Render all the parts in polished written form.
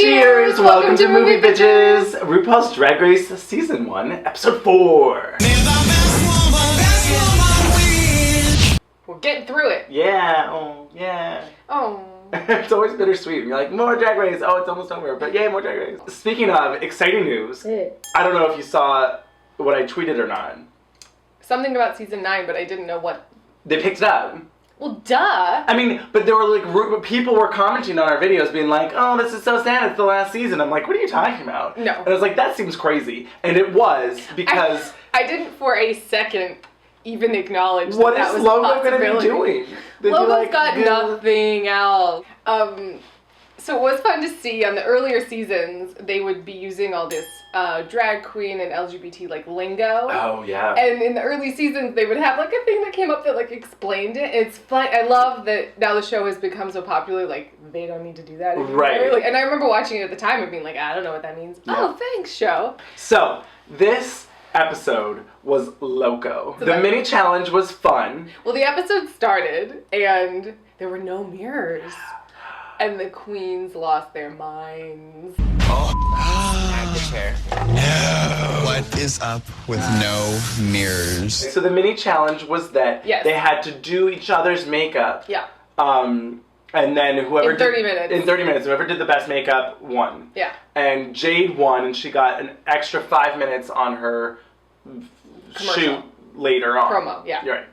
Cheers! Welcome to Movie Bitches! RuPaul's Drag Race Season 1, Episode 4. We're getting through it. Yeah, oh, yeah. Oh. It's always bittersweet. You're like, more Drag Race. Oh, it's almost over. But yay, more Drag Race. Speaking of exciting news, I don't know if you saw what I tweeted or not. Something about Season 9, but I didn't know what. They picked it up. Well, duh. I mean, but there were like, people were commenting on our videos being like, oh, this is so sad, it's the last season. I'm like, what are you talking about? No. And I was like, that seems crazy. And it was, because... I didn't for a second even acknowledge what that is was Logo going to be doing? Logo's got nothing else. So it was fun to see on the earlier seasons, they would be using all this drag queen and LGBT like lingo. Oh, yeah. And in the early seasons, they would have like a thing that came up that like explained it. It's fun. I love that now the show has become so popular, like they don't need to do that anymore. Right. Like, and I remember watching it at the time and being like, I don't know what that means. Yeah. Oh, thanks, show. So, this episode was loco. So the mini challenge was fun. Well, the episode started and there were no mirrors. And the queens lost their minds. No. What is up with no mirrors? So the mini challenge was that they had to do each other's makeup. Yeah. And then whoever in 30 minutes. In 30 minutes, whoever did the best makeup won. Yeah. And Jade won, and she got an extra 5 minutes on her shoot later on. Promo, yeah. You're right.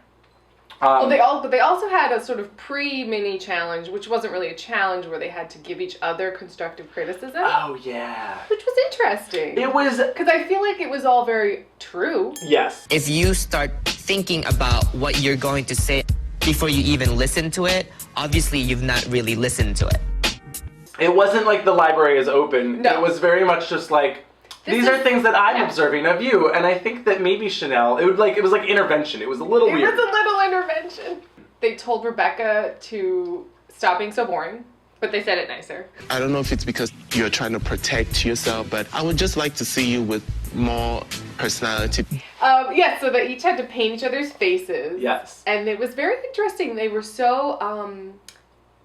Well, they also had a sort of pre-mini challenge, which wasn't really a challenge, where they had to give each other constructive criticism. Oh, yeah. Which was interesting. It was... Because I feel like it was all very true. Yes. If you start thinking about what you're going to say before you even listen to it, obviously you've not really listened to it. It wasn't like the library is open. No. It was very much just like... These are things that I'm observing of you, and I think that maybe Chanel, it was like intervention. It was a little weird. It was a little intervention. They told Rebecca to stop being so boring, but they said it nicer. I don't know if it's because you're trying to protect yourself, but I would just like to see you with more personality. Yeah, so they each had to paint each other's faces. Yes. And it was very interesting. They were so,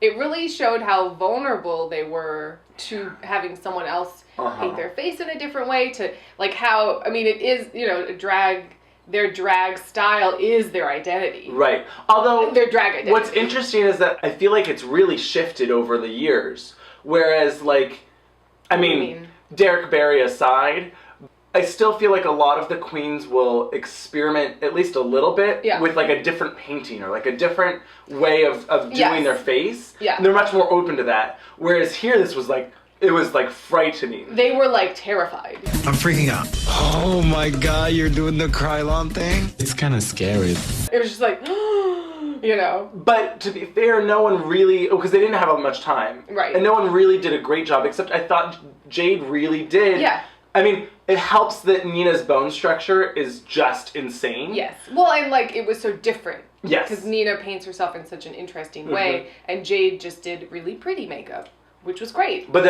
it really showed how vulnerable they were to having someone else paint their face in a different way, to like how, I mean, it is, you know, their drag style is their identity. Right. Although, their drag identity. What's interesting is that I feel like it's really shifted over the years. Whereas, like, I mean, Derek Barry aside, I still feel like a lot of the queens will experiment at least a little bit with like a different painting or like a different way of doing their face. Yeah. And they're much more open to that. Whereas here, this was like, it was like frightening. They were like terrified. I'm freaking out. Oh my god, you're doing the Krylon thing? It's kind of scary. It was just like, you know. But to be fair, no one really, because they didn't have much time. Right. And no one really did a great job, except I thought Jade really did. Yeah. I mean, it helps that Nina's bone structure is just insane. Yes. Well, and like, it was so different. Yes. Because Nina paints herself in such an interesting way, and Jade just did really pretty makeup, which was great. But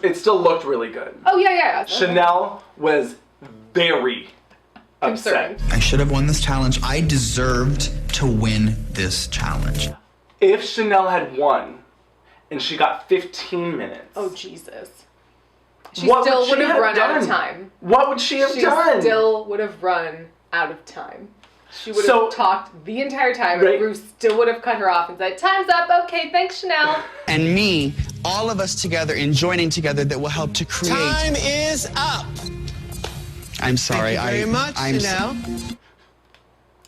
it still looked really good. Oh, yeah. Chanel was very upset. I should have won this challenge. I deserved to win this challenge. If Chanel had won, and she got 15 minutes. Oh, Jesus. She still would have run out of time. What would she have done? She still would have run out of time. She would have talked the entire time, and Ruth still would have cut her off and said, "Time's up, okay, thanks, Chanel." And me, all of us together and joining together that will help to create... Time is up! I'm sorry, Thank you very much, Chanel.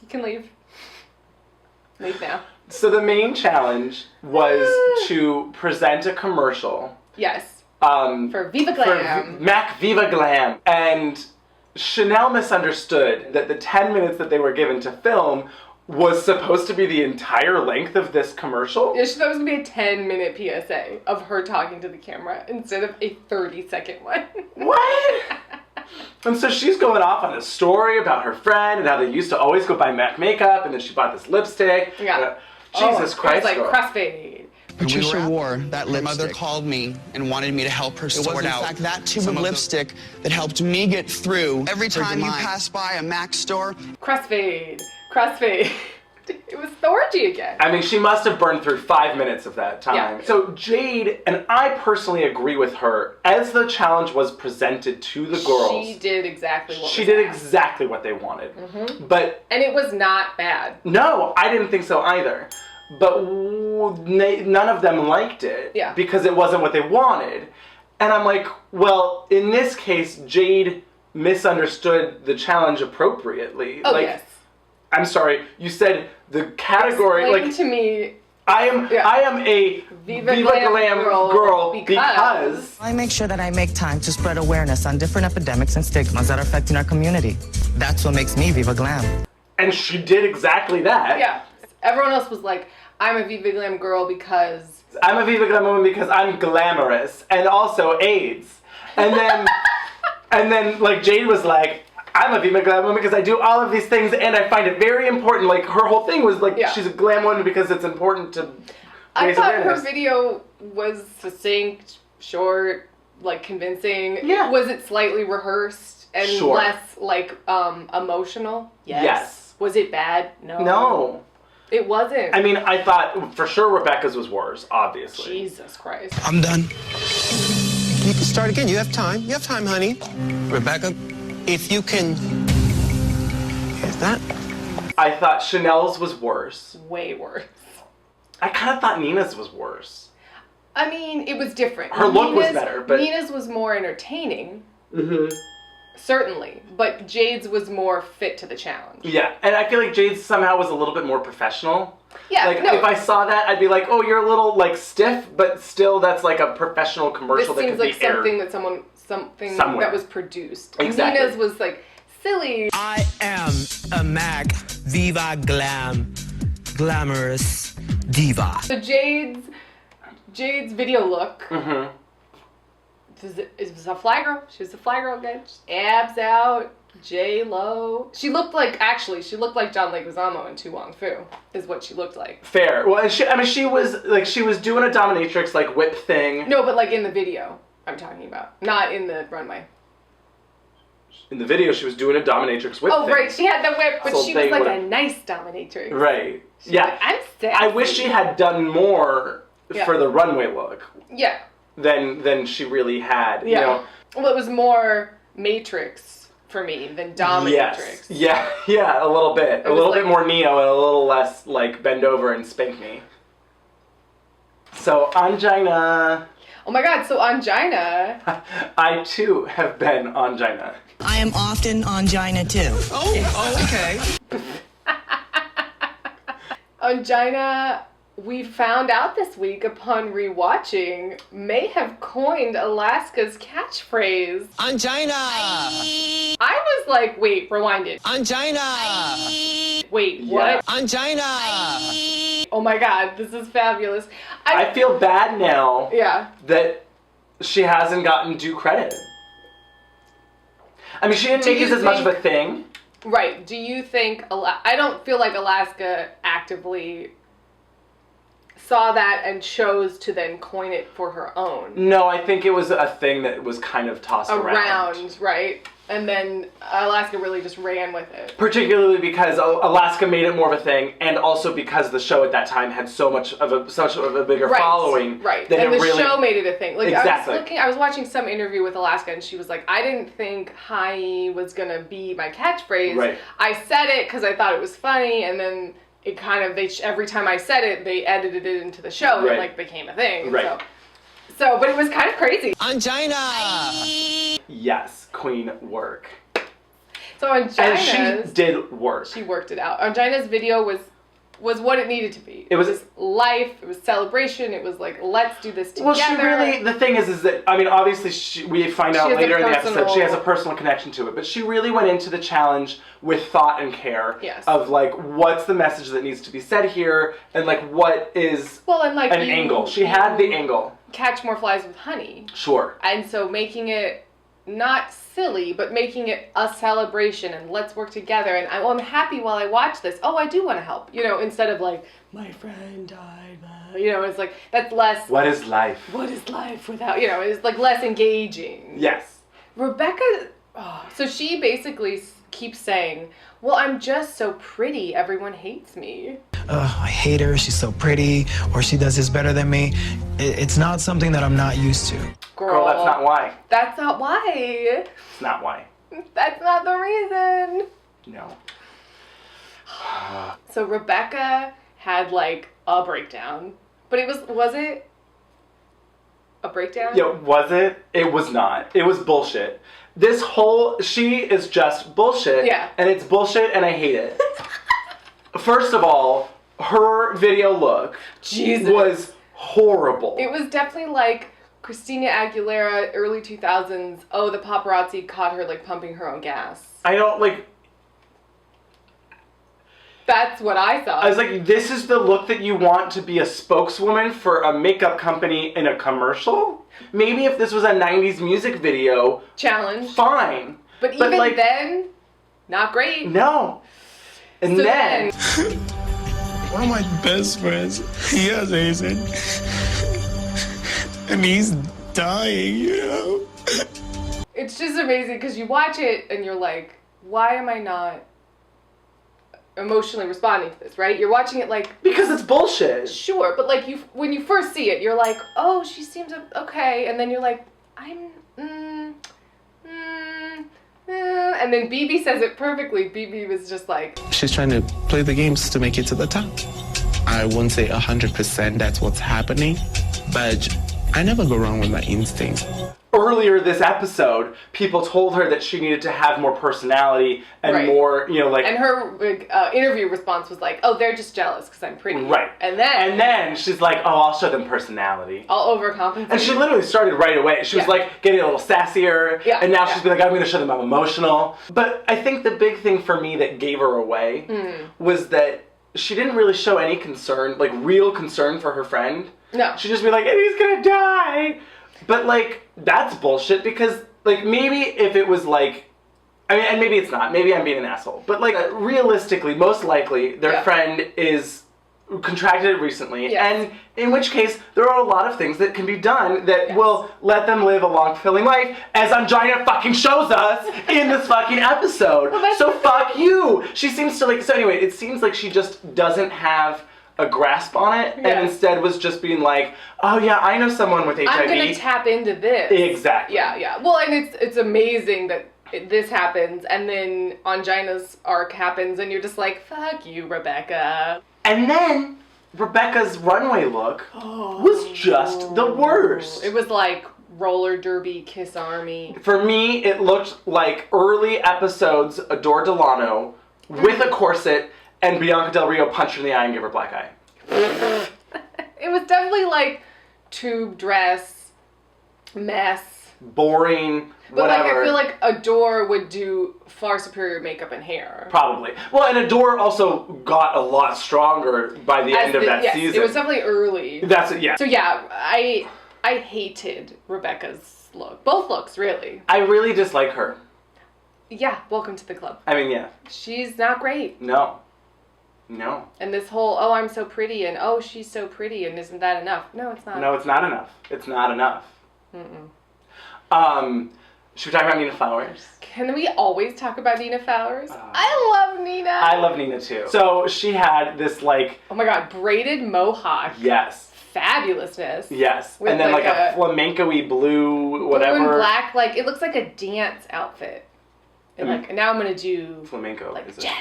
You can leave. Leave now. So the main challenge was to present a commercial. Yes. For Viva Glam. For Mac Viva Glam. And Chanel misunderstood that the 10 minutes that they were given to film was supposed to be the entire length of this commercial. Yeah, she thought it was going to be a 10-minute PSA of her talking to the camera instead of a 30-second one. What? And so she's going off on a story about her friend and how they used to always go buy MAC makeup, and then she bought this lipstick. Yeah. Jesus Christ. It was like crossfade. Patricia wore that lipstick. My mother called me and wanted me to help her sort out. It was, in fact, that tube of lipstick that helped me get through. Every time you pass by a MAC store. Crossfade. Crossfade. It was the orgy again. I mean, she must have burned through 5 minutes of that time. Yeah. So Jade, and I personally agree with her, as the challenge was presented to the girls. She did exactly what She did exactly what they wanted. But and it was not bad. no, I didn't think so either. But none of them liked it. Yeah. Because it wasn't what they wanted. And I'm like, well, in this case, Jade misunderstood the challenge appropriately. Oh, like, yes. I'm sorry, you said the category, Explain like, to me. I am a Viva Glam girl because I make sure that I make time to spread awareness on different epidemics and stigmas that are affecting our community. That's what makes me Viva Glam. and she did exactly that. Yeah. Everyone else was like, I'm a Viva Glam girl because... I'm a Viva Glam woman because I'm glamorous and also AIDS. And then and then like Jade was like, I'm a Viva Glam woman because I do all of these things and I find it very important. Like her whole thing was like she's a glam woman because it's important to raise I thought awareness. her video was succinct, short, like convincing. Yeah. Was it slightly rehearsed and Sure. less like emotional? Yes. Was it bad? No. No. It wasn't. I mean, I thought for sure Rebecca's was worse, obviously. Jesus Christ. I'm done. You can start again. You have time. You have time, honey. Rebecca, if you can... Here's that. I thought Chanel's was worse. Way worse. I kind of thought Nina's was worse. I mean, it was different. Her look was better, but... Nina's was more entertaining. Mm-hmm. Certainly. But Jade's was more fit to the challenge. Yeah, and I feel like Jade somehow was a little bit more professional. Yeah, Like, no. if I saw that, I'd be like, oh, you're a little, like, stiff, but still that's, like, a professional commercial This that seems could like be aired. something that something Somewhere. that was produced. Exactly. Nina's was, like, silly. I am a Mac Viva Glam glamorous diva. So Jade's video look. Mm-hmm. It was a fly girl. She was a fly girl, guys. Abs out, J-Lo. She looked like John Leguizamo in Tu Wong Fu, is what she looked like. Fair. Well, she was doing a dominatrix, like, whip thing. No, but like in the video, I'm talking about. Not in the runway. In the video, she was doing a dominatrix whip thing. Oh, right. She had the whip, but So she they was like would've- a nice dominatrix. Right. She's Yeah. like, I'm sassy. I wish she had done more for the runway look Yeah. than she really had. Yeah. You know? Well, it was more Matrix for me than Dominatrix. Yes. Yeah, a little bit. A little bit more Neo and a little less, like, bend over and spank me. So, Ongina. Oh my god, so Ongina. I, too, have been Ongina. I am often Ongina too. Oh, okay. Ongina, we found out this week upon rewatching, may have coined Alaska's catchphrase. Ongina. I was like, wait, rewind it. Ongina. Wait, what? Ongina. Oh my god, this is fabulous. I feel bad now Yeah. that she hasn't gotten due credit. I mean, she didn't make it as much of a thing. Right. Do you think... I don't feel like Alaska actively saw that and chose to then coin it for her own. No, I think it was a thing that was kind of tossed around. Right? And then Alaska really just ran with it. Particularly because Alaska made it more of a thing, and also because the show at that time had such of a bigger following. Right. That And it the really, show made it a thing. Like Exactly. I was watching some interview with Alaska, and she was like, I didn't think "hi" was gonna be my catchphrase. Right. I said it because I thought it was funny, and then it kind of every time I said it, they edited it into the show and Right. like became a thing. Right. So, but it was kind of crazy. Ongina. Yes, queen work. So Ongina's, And she did work. she worked it out. Ongina's video was what it needed to be. It was life. It was celebration. It was like, let's do this together. Well, she really, the thing is that, I mean, obviously we find out has a later in the episode personal- she has a personal connection to it, but she really went into the challenge with thought and care Yes. of, like, what's the message that needs to be said here, and, like, what is and like an angle. She had the angle. Catch more flies with honey. Sure. And so making it not silly, but making it a celebration and let's work together. And I'm happy while I watch this. Oh, I do want to help. You know, instead of like, my friend died. You know, it's like, that's less. What is life? What is life without, it's like less engaging. Yes. Rebecca, so she basically keeps saying, well, I'm just so pretty, everyone hates me. I hate her, she's so pretty, or she does this better than me. It's not something that I'm not used to. Girl, that's not why. That's not why. It's not why. That's not the reason. No. So Rebecca had like a breakdown. But was it a breakdown? Yeah, was it? It was not. It was bullshit. She is just bullshit. Yeah. And it's bullshit and I hate it. First of all, her video look was horrible. It was definitely like Christina Aguilera, early 2000s. Oh, the paparazzi caught her like pumping her own gas. I don't like... That's what I saw. I was like, this is the look that you want to be a spokeswoman for a makeup company in a commercial? Maybe if this was a 90s music video... Challenge. Fine. But even like, then, not great. No. And so then... One of my best friends, he has AIDS, and he's dying, you know? It's just amazing because you watch it and you're like, why am I not emotionally responding to this, right? You're watching it like... Because it's bullshit. Sure, but like when you first see it, you're like, oh, she seems okay. And then you're like, and then BB says it perfectly. BB was just like... She's trying to play the games to make it to the top. I won't say 100% that's what's happening, but I never go wrong with my instinct. Earlier this episode, people told her that she needed to have more personality and more, like... And her interview response was like, oh, they're just jealous because I'm pretty. Right. And then she's like, oh, I'll show them personality. I'll overcompensate. And she literally started right away. She was like getting a little sassier. Yeah. And now she's like, I'm going to show them I'm emotional. But I think the big thing for me that gave her away was that she didn't really show any concern, like real concern for her friend. No. She'd just be like, and he's going to die. But, like, that's bullshit because, like, maybe if it was, like, I mean, and maybe it's not. Maybe I'm being an asshole. But, like, realistically, most likely, their friend is contracted it recently. Yes. And in which case, there are a lot of things that can be done that will let them live a long, fulfilling life, as Ongina fucking shows us in this fucking episode. Well, so fuck you! She seems to, like, so anyway, it seems like she just doesn't have a grasp on it, and instead was just being like, oh yeah, I know someone with HIV. I'm gonna tap into this. Exactly. Yeah. Well, and it's amazing that this happens, and then Ongina's arc happens, and you're just like, fuck you, Rebecca. And then Rebecca's runway look was just the worst. It was like roller derby Kiss Army. For me, it looked like early episodes Adore Delano with a corset and Bianca Del Rio punched her in the eye and gave her a black eye. It was definitely like tube dress, mess. Boring, but whatever. Like I feel like Adore would do far superior makeup and hair. Probably. Well, and Adore also got a lot stronger by the end of that season. It was definitely early. That's it, yeah. So yeah, I hated Rebecca's look. Both looks, really. I really dislike her. Yeah, welcome to the club. I mean, yeah. She's not great. No. And this whole, oh, I'm so pretty, and oh, she's so pretty, and isn't that enough? No, it's not. No, it's not enough. It's not enough. Should we talk about Nina Flowers? Can we always talk about Nina Flowers? I love Nina. I love Nina too. So she had this like... Oh my god, braided mohawk. Yes. Fabulousness. Yes. And then like a flamenco-y blue, whatever. Blue and black, like, it looks like a dance outfit. And like, now I'm gonna do... Flamenco. Like jazz.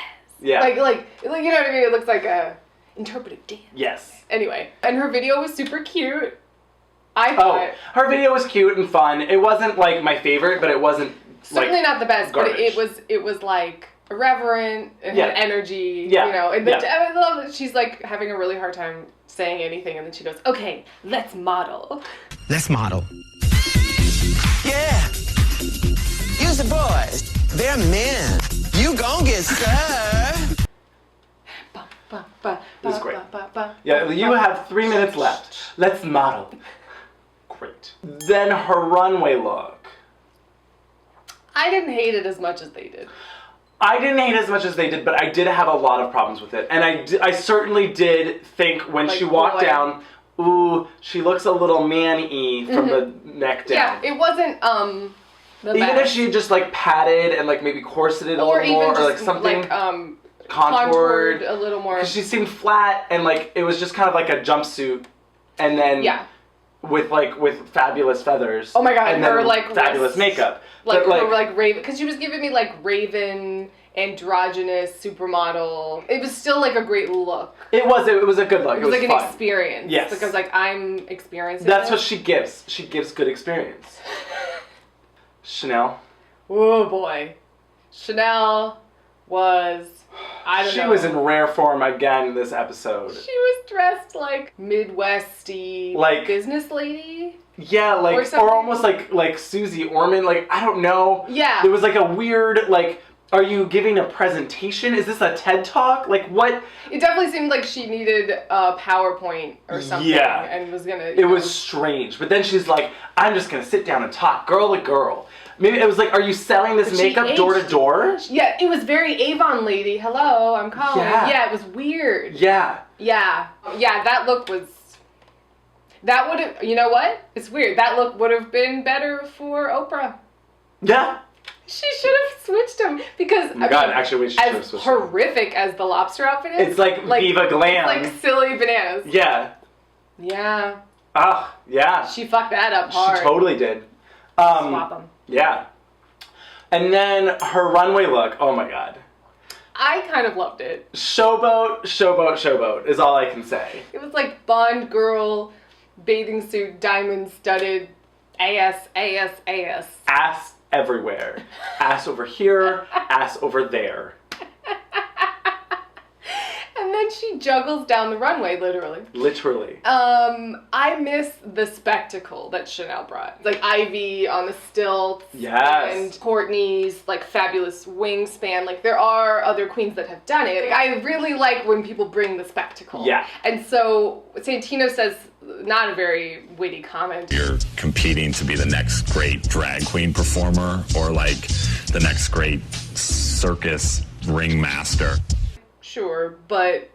Yeah. Like, you know what I mean? It looks like a interpretive dance. Yes. Anyway, and her video was super cute. I thought. Oh, her video was cute and fun. It wasn't like my favorite, but it wasn't certainly like, not the best. garbage. But it was like irreverent and had energy. Yeah. You know, and I love that she's like having a really hard time saying anything, and then she goes, "Okay, let's model." Let's model. Yeah. Use the boys. They're men. You gon' get served. It was great. Yeah, you have 3 minutes left. Let's model. Great. Then her runway look. I didn't hate it as much as they did. I didn't hate it as much as they did, but I did have a lot of problems with it. And I certainly did think when she walked down, ooh, she looks a little man-y from the neck down. Yeah, it wasn't, Even if she just like padded and like maybe corseted a little more, or like something contoured a little more. Because she seemed flat and like it was just kind of like a jumpsuit, and then with fabulous feathers. Oh my god, and her then like fabulous makeup, like her like Raven, because she was giving me like Raven, androgynous supermodel. It was still like a great look. It was a good look. It was like fun. an experience. Yes, because like I'm experiencing. That's what she gives. She gives good experience. Chanel. Oh boy, Chanel was. I don't know. She was in rare form again this episode. She was dressed like Midwesty, like business lady. Yeah, like or almost like Susie Orman. Like I don't know. Yeah. There was like a weird like. Are you giving a presentation? Is this a TED Talk? Like what? It definitely seemed like she needed a PowerPoint or something. Yeah. And was gonna. It was strange, but then she's like, "I'm just gonna sit down and talk, girl to girl." Maybe it was like, "Are you selling this makeup door to door?" Yeah, it was very Avon lady. Hello, I'm calling. Yeah, it was weird. Yeah. Yeah. That look was. That would have. You know what? It's weird. That look would have been better for Oprah. Yeah. She should have switched them because oh my God, actually, she should have switched them. As horrific as the lobster outfit is, it's like Viva Glam. It's like silly bananas. Yeah. Yeah. Ah, yeah. She fucked that up hard. She totally did. Swap them. Yeah. And then her runway look. Oh my God. I kind of loved it. Showboat, showboat, showboat is all I can say. It was like Bond girl, bathing suit, diamond studded, ass. Ass everywhere. Ass over here, ass over there. And then she juggles down the runway, literally. Literally. I miss the spectacle that Chanel brought. Like Ivy on the stilts. Yes. And Courtney's like fabulous wingspan. Like there are other queens that have done it. Like, I really like when people bring the spectacle. Yeah. And so Santino says, not a very witty comment. You're competing to be the next great drag queen performer or like the next great circus ringmaster. Sure, but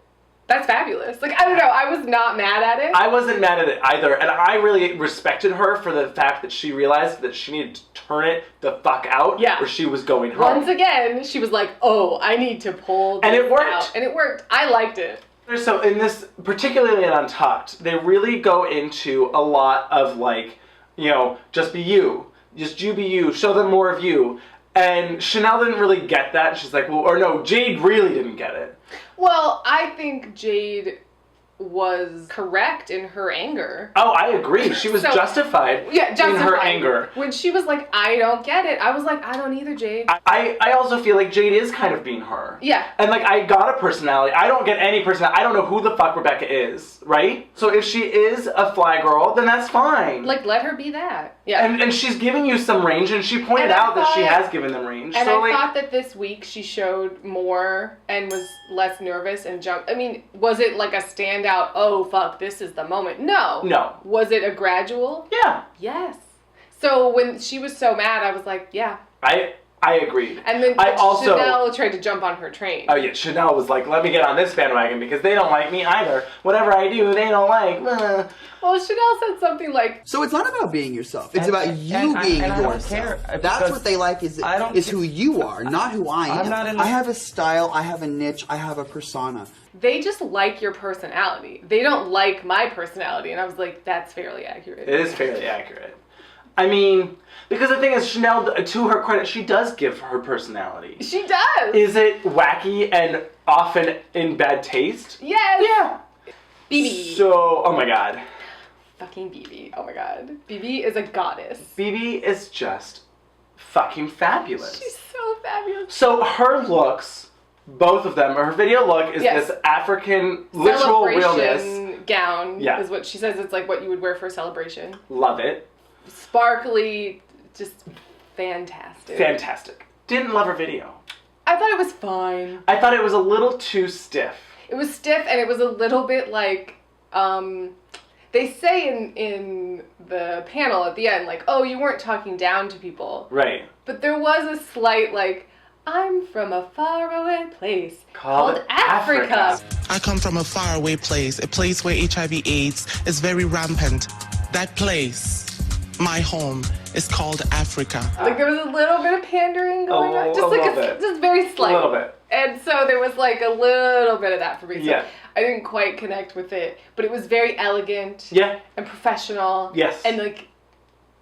that's fabulous. Like, I don't know, I was not mad at it. I wasn't mad at it either, and I really respected her for the fact that she realized that she needed to turn it the fuck out, or she was going home. Once again, she was like, oh, I need to pull this and it worked. out. And it worked. I liked it. So in this, particularly in Untucked, they really go into a lot of like, you know, just be you. Just you be you. Show them more of you. And Chanel didn't really get that. She's like, well, or no, Jade really didn't get it. Well, I think Jade was correct in her anger. Oh, I agree. She was justified in her anger. When she was like, I don't get it, I was like, I don't either, Jade. I also feel like Jade is kind of being her. Yeah. And like, I got a personality. I don't get any personality. I don't know who the fuck Rebecca is, right? So if she is a fly girl, then that's fine. Like, let her be that. Yeah. And she's giving you some range, and she pointed out that she has given them range. And so I thought that this week she showed more and was less nervous and jumped. I mean, was it like a standout, oh fuck, this is the moment? No. No. Was it a gradual? Yeah. Yes. So when she was so mad, I was like, yeah. I agreed. And then Chanel tried to jump on her train. Oh yeah, Chanel was like, let me get on this bandwagon because they don't like me either. Whatever I do, they don't like. Well, Chanel said something like... So it's not about being yourself. It's about you being yourself. That's what they like is who you are, not who I am. I have a style, I have a niche, I have a persona. They just like your personality. They don't like my personality. And I was like, that's fairly accurate. It is fairly accurate. I mean, because the thing is, Chanel, to her credit, she does give her personality. She does. Is it wacky and often in bad taste? Yes. Yeah. BB. So, oh my God. Fucking BB. Oh my God. BB is a goddess. BB is just fucking fabulous. She's so fabulous. So her looks, both of them, her video look is this African literal realness gown. Yeah. Is what she says. It's like what you would wear for a celebration. Love it. Sparkly, just fantastic. Fantastic. Didn't love her video. I thought it was fine. I thought it was a little too stiff. It was stiff, and it was a little bit like, they say in the panel at the end, like, oh, you weren't talking down to people. Right. But there was a slight, like, I'm from a faraway place called Africa. I come from a faraway place, a place where HIV/AIDS is very rampant. That place my home is called Africa. Like there was a little bit of pandering going on, just very slight. A little bit. And so there was like a little bit of that for me. So yeah. I didn't quite connect with it, but it was very elegant. Yeah. And professional. Yes. And like,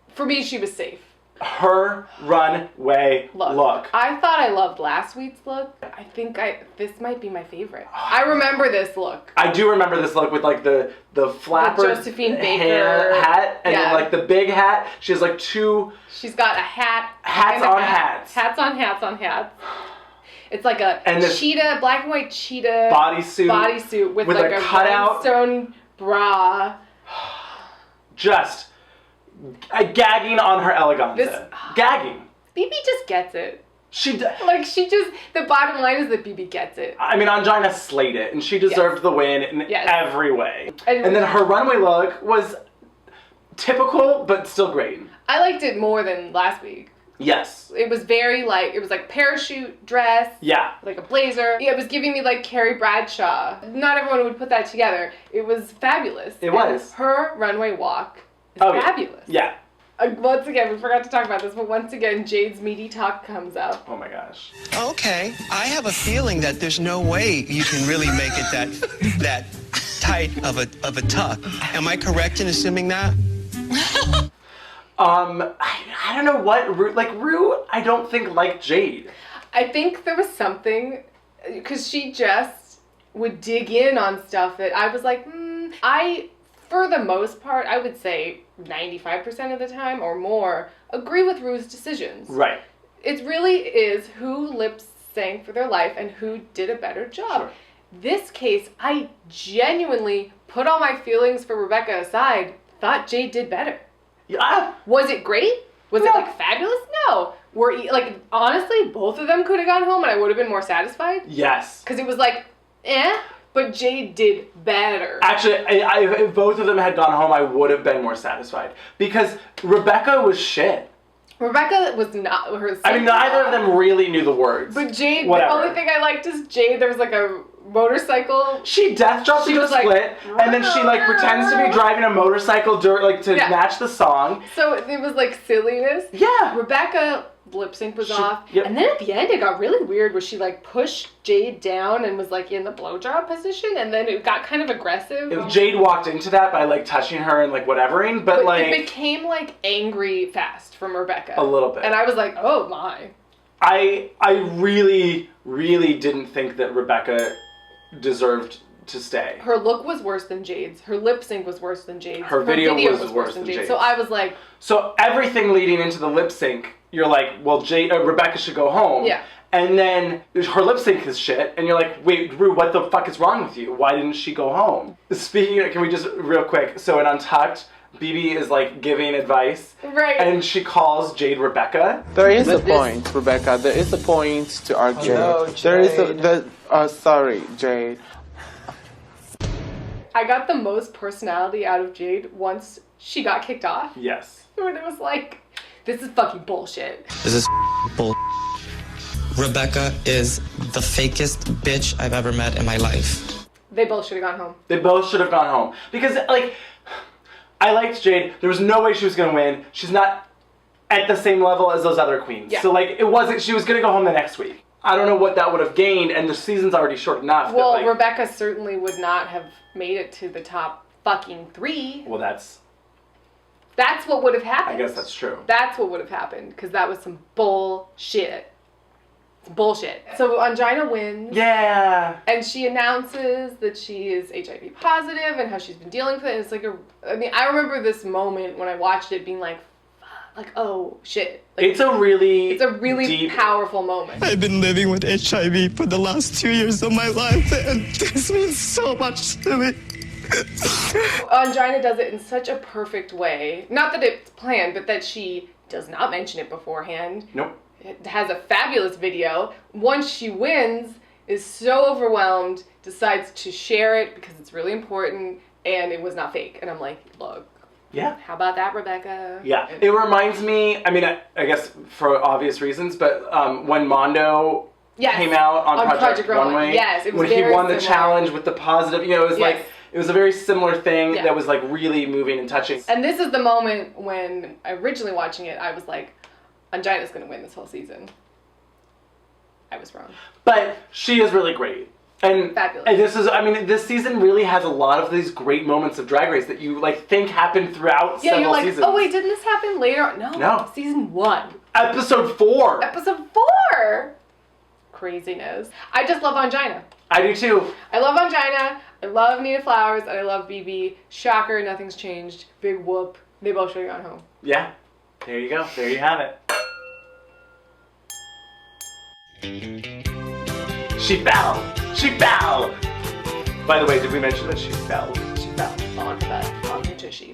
for me, she was safe. Her runway look. I thought I loved last week's look. I think this might be my favorite. I remember this look. I do remember this look with like the flapper Josephine hair Baker hat and then like the big hat. She has like two. She's got a hat. Hats on hats. Hats on hats on hats. It's like a cheetah, black and white cheetah bodysuit with like a cutout rhinestone bra. Just gagging on her elegance. Gagging. BB just gets it. The bottom line is that BB gets it. I mean, Ongina slayed it, and she deserved the win in every way. And then her runway look was typical, but still great. I liked it more than last week. Yes. It was it was like parachute dress. Yeah. Like a blazer. Yeah, it was giving me like Carrie Bradshaw. Not everyone would put that together. It was fabulous. It was. Her runway walk is fabulous. Yeah. Once again, we forgot to talk about this, but once again, Jade's meaty talk comes up. Oh my gosh. Okay, I have a feeling that there's no way you can really make it that tight of a tuck. Am I correct in assuming that? I don't know what Rue. I don't think liked Jade. I think there was something because she just would dig in on stuff that I was like, for the most part, I would say 95% of the time or more, agree with Rue's decisions. Right. It really is who lip sang for their life and who did a better job. Sure. This case, I genuinely put all my feelings for Rebecca aside, thought Jade did better. Yeah. Was it great? Was it like fabulous? No. Honestly, both of them could have gone home and I would have been more satisfied. Yes. Because it was like, but Jade did better. Actually, if both of them had gone home, I would have been more satisfied. Because Rebecca was shit. Rebecca was not her. I mean, neither of them really knew the words. But Jade, the only thing I liked is Jade, there was like a motorcycle. She death drops into a split, and then she like pretends to be driving a motorcycle to match the song. So it was like silliness. Yeah. Rebecca lip sync was off. Yep. And then at the end it got really weird where she like pushed Jade down and was like in the blowjob position, and then it got kind of aggressive. Jade walked into that by like touching her and like whatevering, but like it became like angry fast from Rebecca. A little bit. And I was like, oh my. I really, really didn't think that Rebecca deserved to stay. Her look was worse than Jade's. Her lip sync was worse than Jade's. Her video was worse than Jade's. So I was like... So everything leading into the lip sync, you're like, well, Rebecca should go home. Yeah. And then her lip sync is shit, and you're like, wait, Rue, what the fuck is wrong with you? Why didn't she go home? Speaking of, can we just, real quick, so in Untucked, BB is like giving advice. Right. And she calls Jade Rebecca. There is a point, Rebecca. There is a point to argue. No, Jade. There is sorry, Jade. I got the most personality out of Jade once she got kicked off. Yes. When it was like, this is fucking bullshit. This is bull. Rebecca is the fakest bitch I've ever met in my life. They both should have gone home. They both should have gone home. Because, like, I liked Jade. There was no way she was going to win. She's not at the same level as those other queens. Yeah. So, like, it wasn't, she was going to go home the next week. I don't know what that would have gained, and the season's already short enough. Well, that, like, Rebecca certainly would not have made it to the top fucking 3. Well, that's what would have happened. I guess that's true. That's what would have happened, because that was some bullshit. Bullshit. So Ongina wins. Yeah. And she announces that she is HIV positive and how she's been dealing with it. And it's like I remember this moment when I watched it being like, oh shit. Like, it's a really deep, powerful moment. I've been living with HIV for the last 2 years of my life, and this means so much to me. Ongina does it in such a perfect way. Not that it's planned, but that she does not mention it beforehand. Nope. It has a fabulous video. Once she wins, is so overwhelmed, decides to share it because it's really important, and it was not fake. And I'm like, look. Yeah. How about that, Rebecca? Yeah. It reminds me, I mean, I guess for obvious reasons, but when Mondo came out on Project Runway. Yes, it was when very he won the similar. challenge with the positive, it was like, It was a very similar thing Yeah. that was like really moving and touching. And this is the moment when originally watching it, I was like, Ongina's gonna win this whole season. I was wrong. But she is really great. And Fabulous. And this season really has a lot of these great moments of Drag Race that you like think happen throughout Yeah, several you're like, seasons. oh wait, didn't this happen later? No. Season 1. Episode 4. Episode 4! Craziness. I just love Ongina. I do too. I love Ongina, I love Nina Flowers, and I love BB. Shocker, nothing's changed. Big whoop. They both should have gone home. Yeah. There you go. There you have it. She fell! She fell! By the way, did we mention that she fell? She fell onto that, onto she.